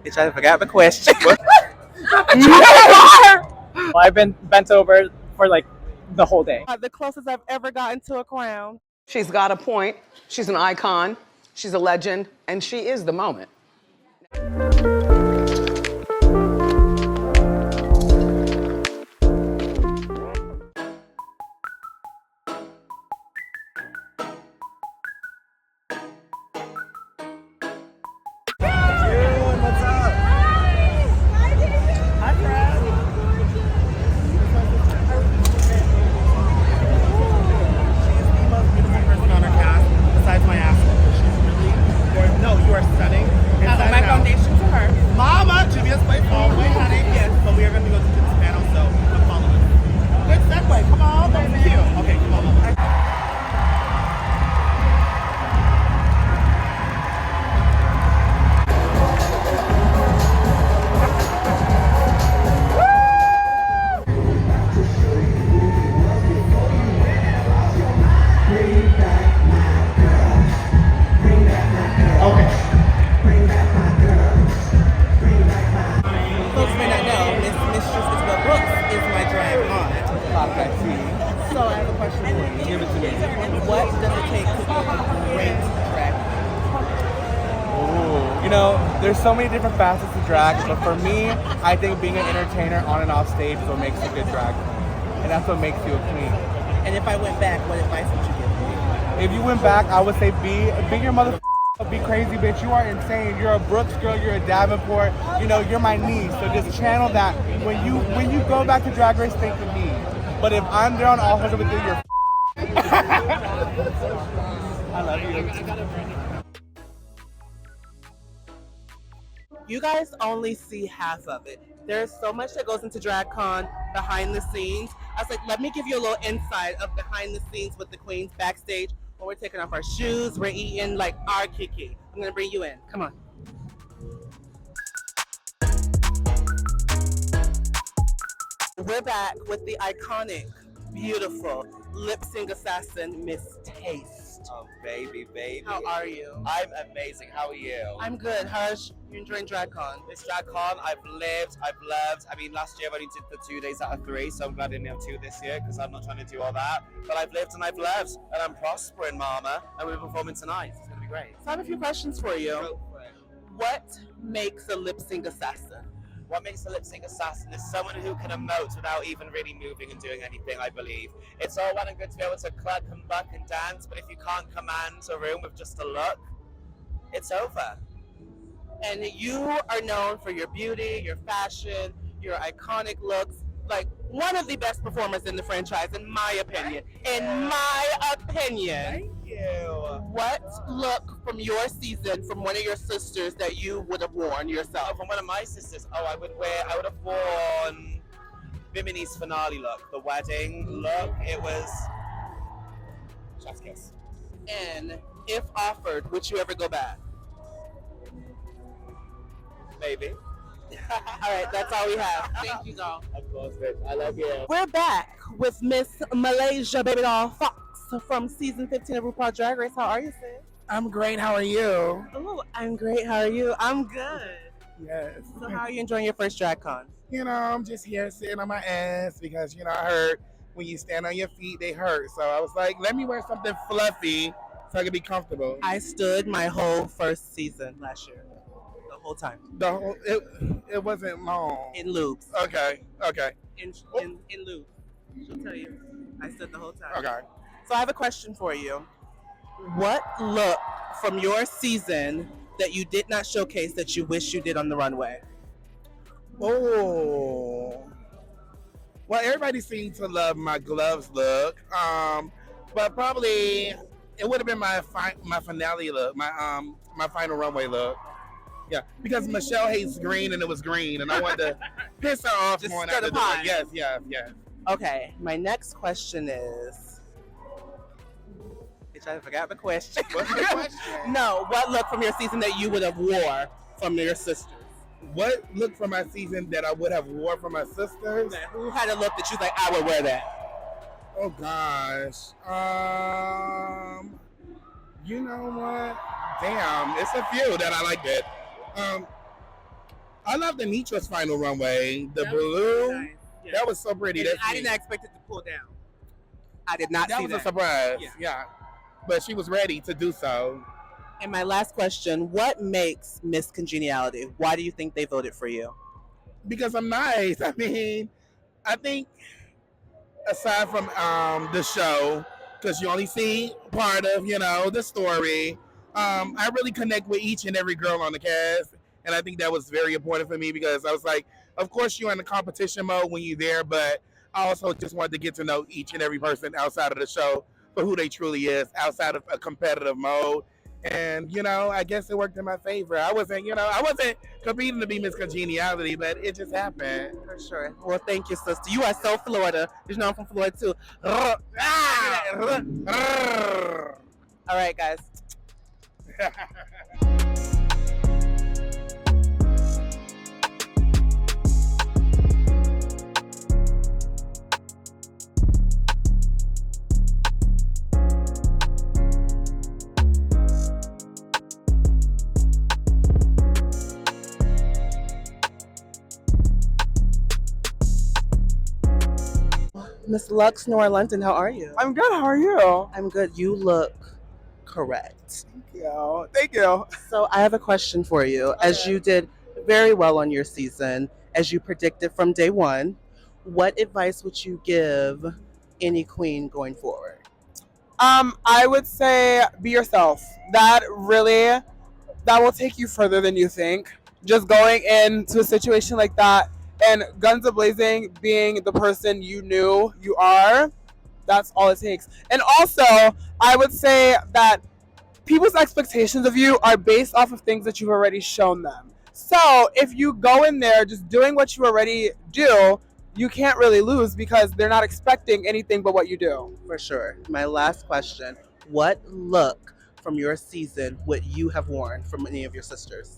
Bitch, I forgot the question. I've been bent over for like the whole day. The closest I've ever gotten to a crown. She's got a point. She's an icon. She's a legend. And she is the moment. Folks may not know, Mistress Isabelle is my drag aunt. Okay. So I have a question for you. Give it to me. What does it take to be a great drag? Ooh. You know, there's so many different facets to drag, but for me, I think being an entertainer on and off stage is what makes a good drag queen. And that's what makes you a queen. And if I went back, what advice would you give me? If you went back, I would say be your mother. Be crazy, bitch. You are insane. You're a Brooks girl. You're a Davenport. You know, you're my niece. So just channel that. When you go back to Drag Race, think of me. But if I'm there on all hundred with you, you're. I love you. You guys only see half of it. There's so much that goes into DragCon behind the scenes. I was like, let me give you a little insight of behind the scenes with the queens backstage. When we're taking off our shoes, we're eating like our kiki. I'm gonna bring you in. Come on. We're back with the iconic, beautiful lip sync assassin, Miss Tayce. Oh, baby. How are you? I'm amazing. How are you? I'm good. How's you enjoying DragCon? This DragCon, I've lived, I've loved. I mean, last year I only did the 2 days out of 3, so I'm glad I didn't have 2 this year because I'm not trying to do all that. But I've lived and I've loved, and I'm prospering, mama. And we're performing tonight. It's going to be great. So I have a few questions for you. Go for it. What makes a lip sync assassin? What makes a lip sync assassin is someone who can emote without even really moving and doing anything, I believe. It's all well and good to be able to cluck and buck and dance, but if you can't command a room with just a look, it's over. And you are known for your beauty, your fashion, your iconic looks. Like one of the best performers in the franchise, in my opinion. In my opinion. Thank you. What look from your season from one of your sisters that you would have worn yourself? From one of my sisters, I would have worn Bimini's finale look, the wedding look. It was chef's kiss. And if offered, would you ever go back? Maybe. All right, that's all we have. Thank you, doll. Of course, bitch. I love you. We're back with Miss Malaysia Babydoll Foxx from season 15 of RuPaul Drag Race. How are you, sis? I'm great. How are you? Oh, I'm great. How are you? I'm good. Yes. So how are you enjoying your first DragCon? You know, I'm just here sitting on my ass because, you know, I heard when you stand on your feet, they hurt. So I was like, let me wear something fluffy so I can be comfortable. I stood my whole first season last year. The whole time. It wasn't long. In loops. Okay. In loops. She'll tell you. I stood the whole time. Okay. So I have a question for you. What look from your season that you did not showcase that you wish you did on the runway? Oh. Well, everybody seemed to love my gloves look. But probably it would have been my finale look, my final runway look. Yeah, because Michelle hates green and it was green, and I wanted to piss her off Just more. stir the pot. Yes. Okay, my next question is. Bitch, I forgot the question. What's the question? No, what look from your season that you would have wore from your sisters? What look from my season that I would have wore for my sisters? Who had a look that you was like, I would wear that? Oh gosh. You know what? Damn, it's a few that I like that. I love the Mistress final runway. The That was blue, nice. Yeah. that was so pretty. And That's I me. didn't expect it to pull down. I did not That see was that. a surprise. Yeah. Yeah. But she was ready to do so. And my last question, what makes Miss Congeniality? Why do you think they voted for you? Because I'm nice. I mean, I think aside from the show, because you only see part of, the story, I really connect with each and every girl on the cast. And I think that was very important for me because I was like, of course you're in the competition mode when you're there, but I also just wanted to get to know each and every person outside of the show for who they truly is, outside of a competitive mode. And, I guess it worked in my favor. I wasn't competing to be Miss Congeniality, but it just happened. For sure. Well, thank you, sister. You are so Florida. You know I'm from Florida too. All right, guys. Miss Luxx Noir London, how are you? I'm good. How are you? I'm good. You look correct. Thank you. So I have a question for you. As you did very well on your season, as you predicted from day one, what advice would you give any queen going forward? I would say be yourself. That will take you further than you think. Just going into a situation like that and guns a-blazing, being the person you knew you are, that's all it takes. And also, I would say that people's expectations of you are based off of things that you've already shown them. So if you go in there just doing what you already do, you can't really lose because they're not expecting anything but what you do. For sure. My last question, what look from your season would you have worn from any of your sisters?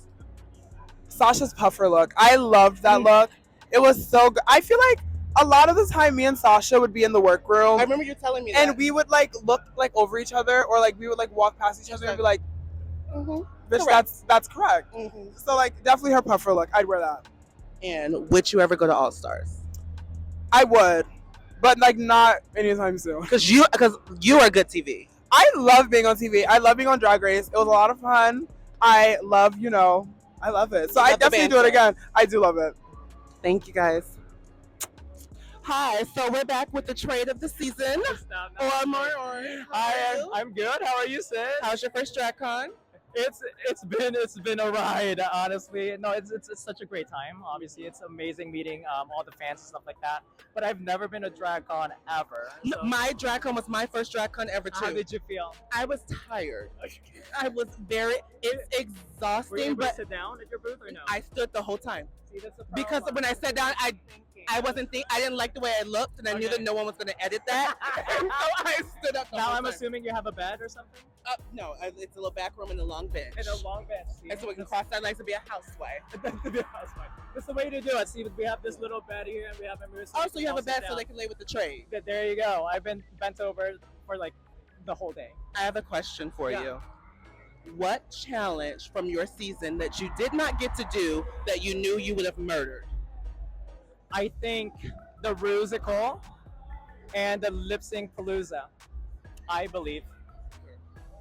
Sasha's puffer look. I loved that look. It was so good. I feel like a lot of the time me and Sasha would be in the workroom. I remember you telling me that. And we would look over each other, or we would walk past each other and be like, bitch, Correct. that's correct. Mm-hmm. So definitely her puffer look. I'd wear that. And would you ever go to All Stars? I would, but not anytime soon. Because you are good TV. I love being on TV. I love being on Drag Race. It was a lot of fun. I love it. So I definitely do it again. I do love it. Thank you, guys. Hi, so we're back with the trade of the season. I'm good. How are you, sis? How's your first DragCon? It's been a ride, honestly. No, it's such a great time. Obviously, it's amazing meeting all the fans and stuff like that. But I've never been to DragCon ever. So. My DragCon was my first DragCon ever too. How did you feel? I was tired. I was it's exhausting. Were you able but to sit down at your booth or no? I stood the whole time. See, that's the problem. Because when I sat down, I didn't like the way I looked, and I knew that no one was going to edit that. And so I stood up the now whole I'm time. assuming you have a bed or something? No, it's a little back room and a long bench. And a long bench. See? And so we can cross our legs and be a housewife. That's the way to do it. See, we have this little bed here, and we have a mirror. Oh, so you have a bed so they can lay with the tray. There you go. I've been bent over for the whole day. I have a question for you. What challenge from your season that you did not get to do that you knew you would have murdered? I think the Rusical and the Lip Sync Palooza. I believe.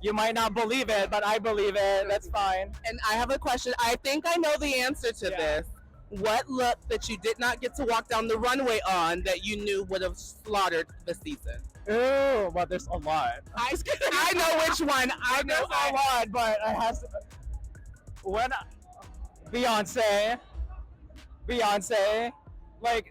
You might not believe it, but I believe it. That's fine. And I have a question. I think I know the answer to this. What look that you did not get to walk down the runway on that you knew would have slaughtered the season? Ooh, well, there's a lot. I know which one. I know a lot, but I have to. When Beyonce,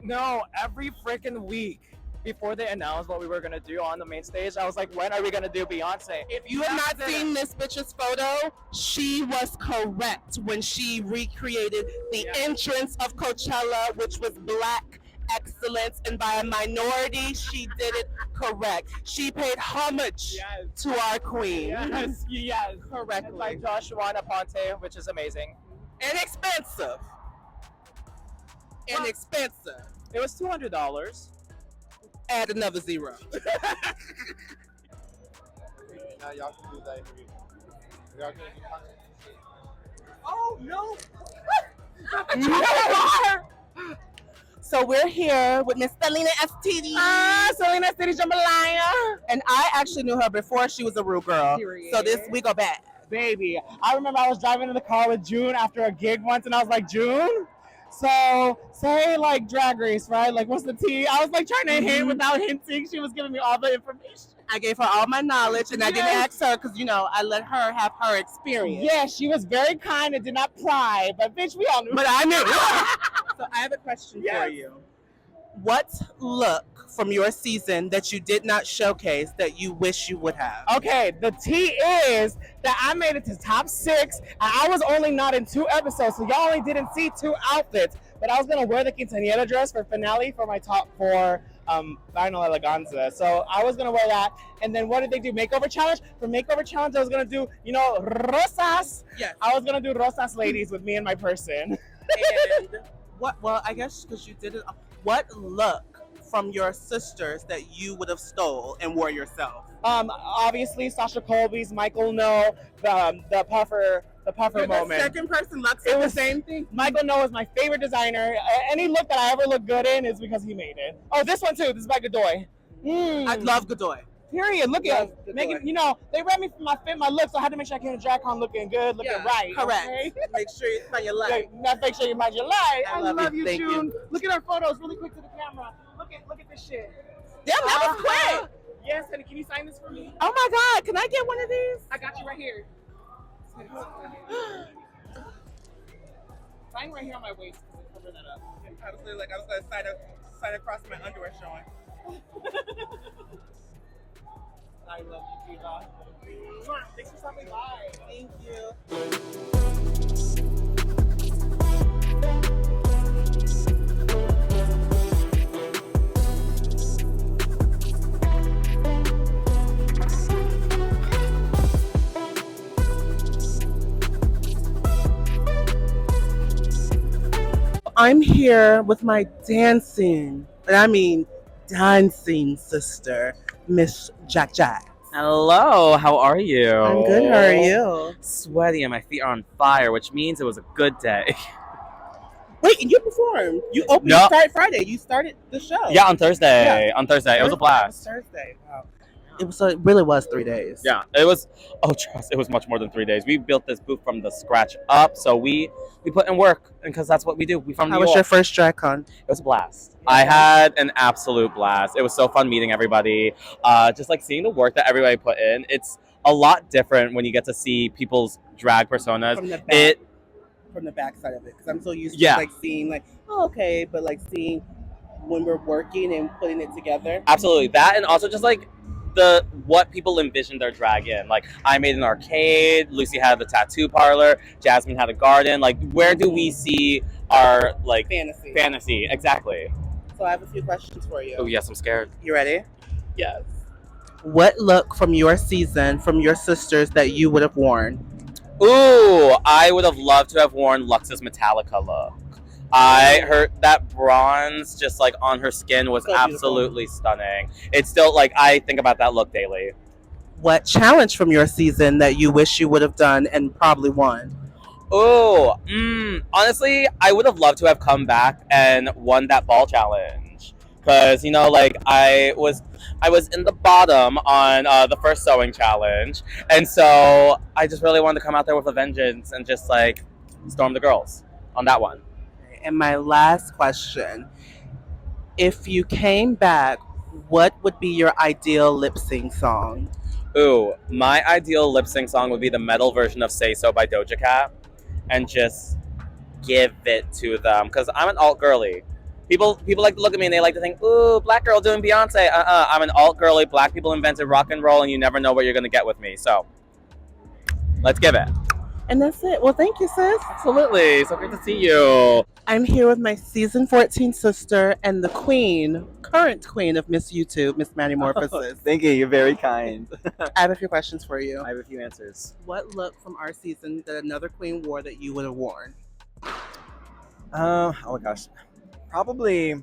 no, every freaking week before they announced what we were gonna do on the main stage, I was like, when are we gonna do Beyonce? If you have not seen this bitch's photo, she was correct when she recreated the entrance of Coachella, which was Black excellence, and by a minority, she did it correct. She paid homage to our queen. Yes, correctly. Like Joshua Ponte, which is amazing. Inexpensive. Inexpensive. It was $200. Add another zero. Now y'all can do that interview. Y'all can do Oh no! So we're here with Miss Salina EsTitties. Salina EsTitties, Jambalaya. And I actually knew her before she was a Rue girl. Period. So this we go back. Baby, I remember I was driving in the car with June after a gig once, and I was like, June, so say like Drag Race, right? Like, what's the tea? I was like trying to hint without hinting. She was giving me all the information. I gave her all my knowledge, and I didn't ask her because, you know, I let her have her experience. Yeah, she was very kind and did not pry, but bitch, we all knew. But I knew. So I have a question for you. What look from your season that you did not showcase that you wish you would have? Okay, the tea is that I made it to top 6, and I was only not in 2 episodes, so y'all only didn't see 2 outfits. But I was gonna wear the quinceañera dress for finale for my top 4 final eleganza. So I was gonna wear that, and then what did they do? Makeover challenge. For makeover challenge, I was gonna do, you know, rosas. Yes. I was gonna do rosas ladies with me and my person. And what? Well, I guess because you did it. What look from your sisters that you would have stole and wore yourself? Obviously Sasha Colby's Michael No, the puffer moment. The second person Luxx. It was the same thing. Michael No is my favorite designer. Any look that I ever look good in is because he made it. Oh, this one too. This is by Godoy. I love Godoy. Period. Look at Godoy. making. You know, they read me for my fit, my look, so I had to make sure I came to DragCon looking good, looking right. Correct. Okay? Make sure you find your life. Make sure you mind your life. I I love love you. you, Thank June. you. Look at our photos, really quick to the camera. Look at this shit. Damn, that was quick. Yes, honey. Can you sign this for me? Oh my God, can I get one of these? I got you right here. Sign right here on my waist. Cover that up. I was gonna sign across my underwear showing. I love you, Diva. Thanks for stopping by. Thank you. I'm here with my dancing, and I mean dancing sister, Miss Jack Jack. Hello, how are you? I'm good, how are you? Sweaty and my feet are on fire, which means it was a good day. Wait, and you performed. You opened No. You started Friday. You started the show. Yeah, on Thursday. On Thursday. It was a blast. Thursday. Wow. It really was 3 days. Yeah, it was, trust, it was much more than 3 days. We built this booth from the scratch up, so we put in work, because that's what we do. We from New How was York. your first DragCon? It was a blast. I had an absolute blast. It was so fun meeting everybody. Just like seeing the work that everybody put in. It's a lot different when you get to see people's drag personas. From the back side of it, because I'm so used Yeah. to like seeing like, oh, okay, but like seeing when we're working and putting it together. Absolutely. That, and also just like what people envision their drag in. Like, I made an arcade, Lucy had the tattoo parlor, Jasmine had a garden. Like, where do we see our like fantasy? Exactly. So I have a few questions for you. Oh yes, I'm scared. You ready? Yes. What look from your season, from your sisters, that you would have worn? Ooh, I would have loved to have worn Luxx's Metallica look. I heard that bronze just like on her skin was So beautiful. absolutely stunning. It's still like, I think about that look daily. What challenge from your season that you wish you would have done and probably won? Oh, honestly, I would have loved to have come back and won that ball challenge. Because, you know, like, I was in the bottom on the first sewing challenge. And so I just really wanted to come out there with a vengeance and just, like, storm the girls on that one. And my last question, if you came back, what would be your ideal lip sync song? Ooh, my ideal lip sync song would be the metal version of Say So by Doja Cat. And just give it to them. Because I'm an alt girly. People like to look at me and they like to think, ooh, black girl doing Beyonce. I'm an alt girly. Black people invented rock and roll, and you never know what you're going to get with me. So, let's give it. And that's it. Well, thank you, sis. Absolutely. So great to see you. I'm here with my season 14 sister and the queen, current queen of Miss YouTube, Miss Maddy Morphosis. Thank you. You're very kind. I have a few questions for you. I have a few answers. What look from our season that another queen wore that you would have worn? Oh my gosh. Probably,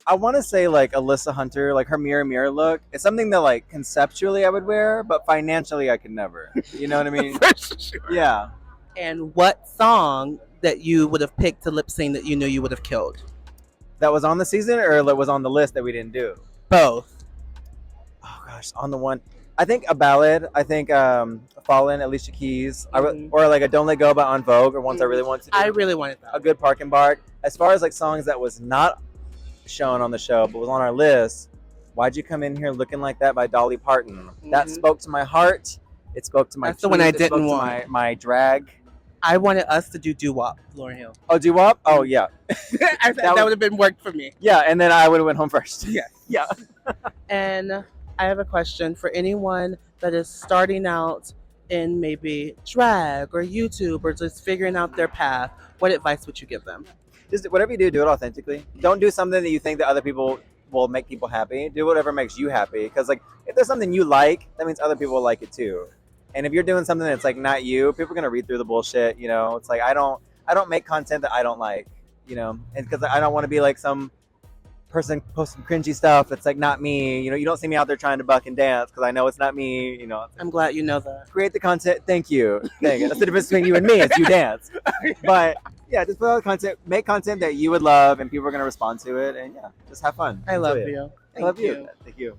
I want to say like Alyssa Hunter, like her mirror look. It's something that like conceptually I would wear, but financially I could never. You know what I mean? For sure. Yeah. And what song that you would have picked to lip sync that you knew you would have killed? That was on the season or that was on the list that we didn't do? Both. Oh gosh, on the one, I think a ballad. I think Fallen, Alicia Keys, Mhm. or like a Don't Let Go by On Vogue, or ones I really wanted to do. I really wanted that. A good Park and Bark. As far as like songs that was not shown on the show but was on our list, Why'd You Come In Here Looking Like That by Dolly Parton. That spoke to my heart. It spoke to my That's the one I truth. It spoke didn't to want. my drag. I wanted us to do doo-wop, Lauryn Hill. Oh, doo-wop? Oh, yeah. that would have been work for me. Yeah, and then I would have went home first. Yeah. Yeah. And I have a question for anyone that is starting out in maybe drag or YouTube or just figuring out their path. What advice would you give them? Just whatever you do it authentically. Don't do something that you think that other people will make people happy. Do whatever makes you happy. Because like, if there's something you like, that means other people will like it too. And if you're doing something that's like not you, people are gonna read through the bullshit. You know, it's like I don't make content that I don't like. You know, and because I don't want to be like some person posting cringy stuff that's like not me. You know, you don't see me out there trying to buck and dance because I know it's not me. You know, I'm glad you know that. Create the content. Thank you. Dang it. That's the difference between you and me. Is you dance. But yeah, just put out content. Make content that you would love, and people are gonna respond to it. And yeah, just have fun. I love Enjoy it. you. I love you. Thank you.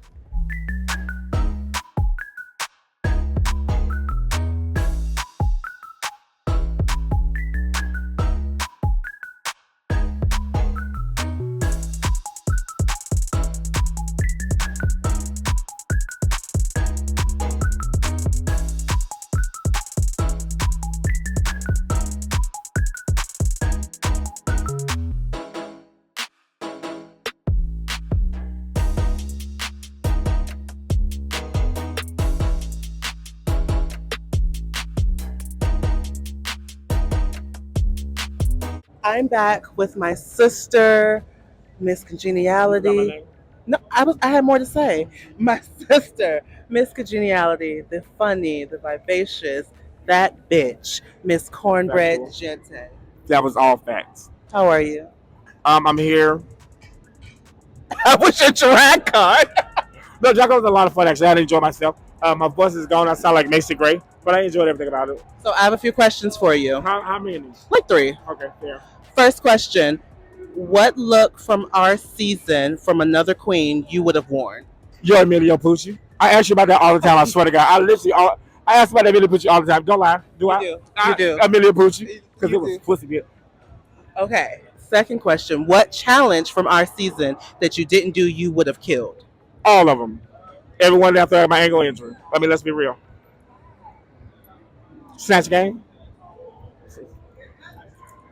I'm back with my sister, Miss Congeniality. No, I had more to say. My sister, Miss Congeniality, the funny, the vivacious, that bitch, Miss Kornbread Gente. That was all facts. How are you? I'm here. How was your DragCon? No, DragCon was a lot of fun actually. I enjoyed myself. My voice is gone. I sound like Macy Gray, but I enjoyed everything about it. So I have a few questions for you. How many? Like 3. Okay, fair. First question. What look from our season from another queen you would have worn? You're Emilio Pucci. I ask you about that all the time. I swear to God. I ask about Emilio Pucci all the time. Don't lie. Do I? You do. Emilio Pucci. Because You it was do. pussy bit. Okay. Second question. What challenge from our season that you didn't do you would have killed? All of them. Everyone after my ankle injury. I mean, let's be real. Snatch game.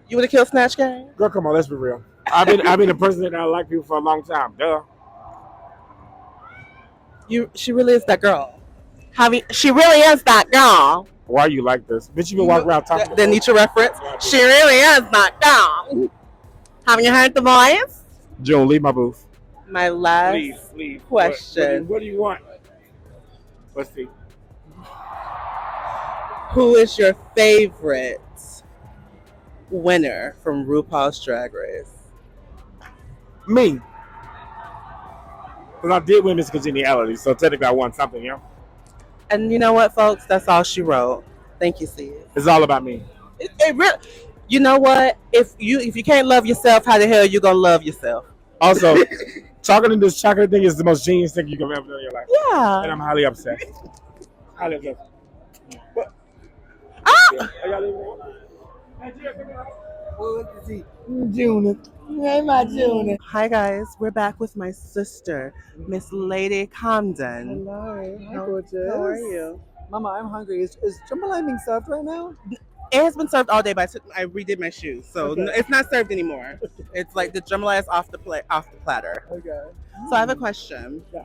You would have killed Snatch Game? Girl, come on, let's be real. I've been a person that I like people for a long time. Duh. She really is that girl. She really is that girl. Why are you like this? Bitch, you been walking around talking. The Nietzsche reference. She really is that girl. Haven't you heard the voice? June, leave my booth. My last Leave. question. What do you want? Let's see. Who is your favorite winner from RuPaul's Drag Race? Me. Because I did win Miss Congeniality, so technically I won something, you know? And you know what, folks? That's all she wrote. Thank you, Sid. It's all about me. It really. You know what? If you can't love yourself, how the hell you gonna love yourself? Also, talking in this chocolate thing is the most genius thing you can ever do in your life. Yeah. And I'm highly upset. Highly upset. Ah! June. Hey, my June. Hi guys, we're back with my sister, Miss Lady Camden. Hello. How are you? Mama, I'm hungry. Is jambalaya being served right now? It has been served all day, but I redid my shoes, so Okay. it's not served anymore. It's like the jambalaya is off the platter. Okay. So I have a question. Yeah.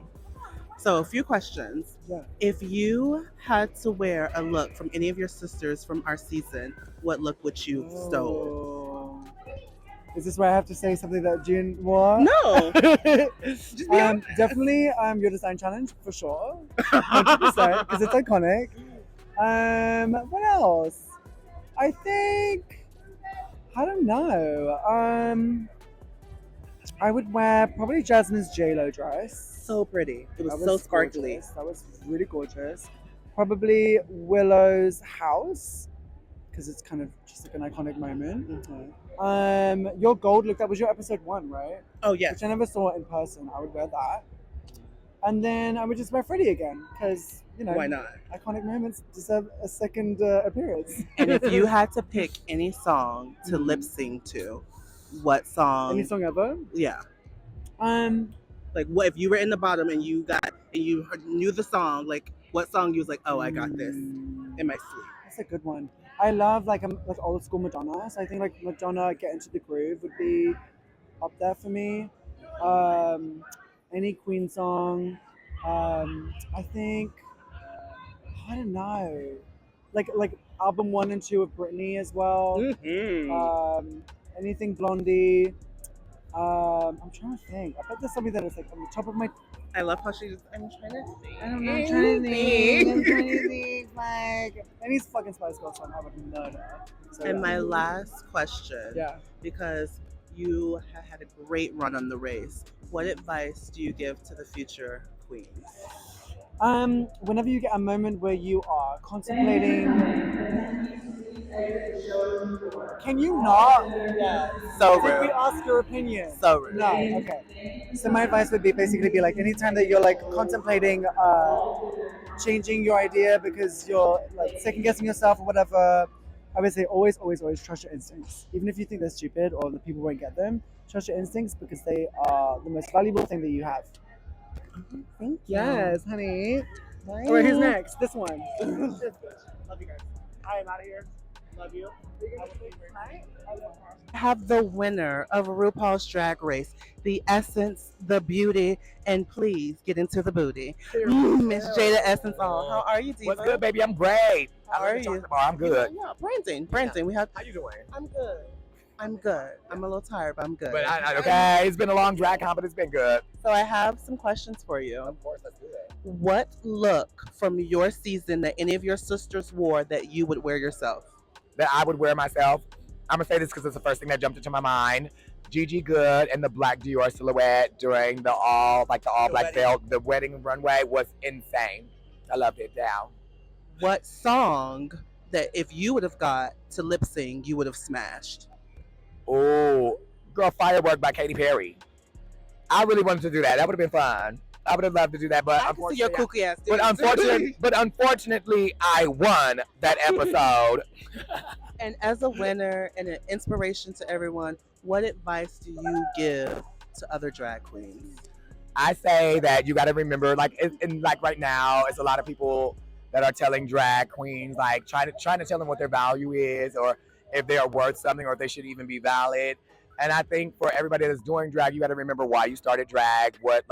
So a few questions. Yeah. If you had to wear a look from any of your sisters from our season, what look would you have stole? Is this where I have to say something that June wore? No. Just be honest. Definitely your design challenge for sure. 100% because it's iconic. What else? I think I don't know. I would wear probably Jasmine's JLo dress. So pretty. It was That so sparkly. gorgeous. That was really gorgeous. Probably Willow's house because it's kind of just like an iconic moment. Your gold look, that was your episode 1, right? Oh yeah. Which I never saw in person. I would wear that. And then I would just wear Freddie again, because, you know, Why not? iconic moments deserve a second appearance. And if you had to pick any song to lip sync to, what song? Any song ever? Yeah. Um, Like, what if you were in the bottom and you knew the song? Like, what song you was like, oh, I got this in my sleep. That's a good one. I love like old school Madonna. So I think like Madonna, Get Into the Groove would be up there for me. Any Queen song. I think, I don't know. Like album 1 and 2 of Britney as well. Anything Blondie. I'm trying to think. I bet there's something that is like on the top of my. I love how she just. I'm trying to think. I don't know. I'm trying to think. Like any fucking Spice Girls song, I would murder. So, And my last question. Yeah. Because you had a great run on the race. What advice do you give to the future queens? Whenever you get a moment where you are contemplating. Can you not? Yeah. So Did we rude. ask your opinion? So rude. No. Okay. So my advice would be basically be like anytime that you're like contemplating changing your idea because you're like second guessing yourself or whatever, I would say always trust your instincts. Even if you think they're stupid or the people won't get them, trust your instincts because they are the most valuable thing that you have. Thank you. Yes, honey. Bye. All right, who's next? This one. Love you guys. I am out of here. Love you. Have the winner of RuPaul's Drag Race, the essence, the beauty, and please get into the booty. Miss Jaida Essence All. How are you, Diva? What's good, baby? I'm great. How are you? I'm good. Yeah, Brandon. We have. How you doing? I'm good. I'm a little tired, but I'm good. But okay, it's been a long drag con, but it's been good. So I have some questions for you. Of course, let's do that. What look from your season that any of your sisters wore that you would wear yourself? That I would wear myself. I'm gonna say this because it's the first thing that jumped into my mind. Gigi Good and the black Dior silhouette during the all black veil, the wedding runway was insane. I loved it. Down. What song that if you would have got to lip sync, you would have smashed? Oh, girl, Firework by Katy Perry. I really wanted to do that. That would have been fun. I would have loved to do that, but I can see your kooky ass. but unfortunately, I won that episode. And as a winner and an inspiration to everyone, what advice do you give to other drag queens? I say that you got to remember, like right now, it's a lot of people that are telling drag queens, like trying to tell them what their value is, or if they are worth something, or if they should even be valid. And I think for everybody that's doing drag, you got to remember why you started drag, what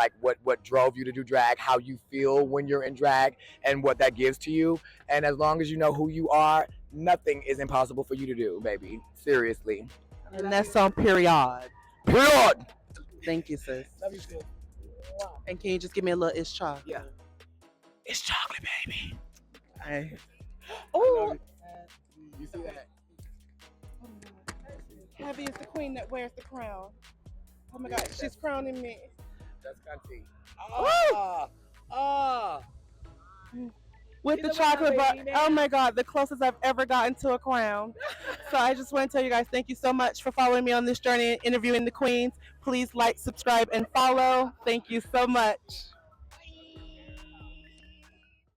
drove you to do drag, how you feel when you're in drag, and what that gives to you. And as long as you know who you are, nothing is impossible for you to do, baby. Seriously. And that's on period. Period. Thank you, sis. Love you, sis. And can you just give me a little it's chocolate? Yeah. It's chocolate, baby. Oh. You see that? Heavy is the queen that wears the crown. Oh my God, she's crowning me. That's cunty. With the chocolate bar. Oh my God, the closest I've ever gotten to a crown. So I just want to tell you guys, thank you so much for following me on this journey and interviewing the queens. Please like, subscribe, and follow. Thank you so much.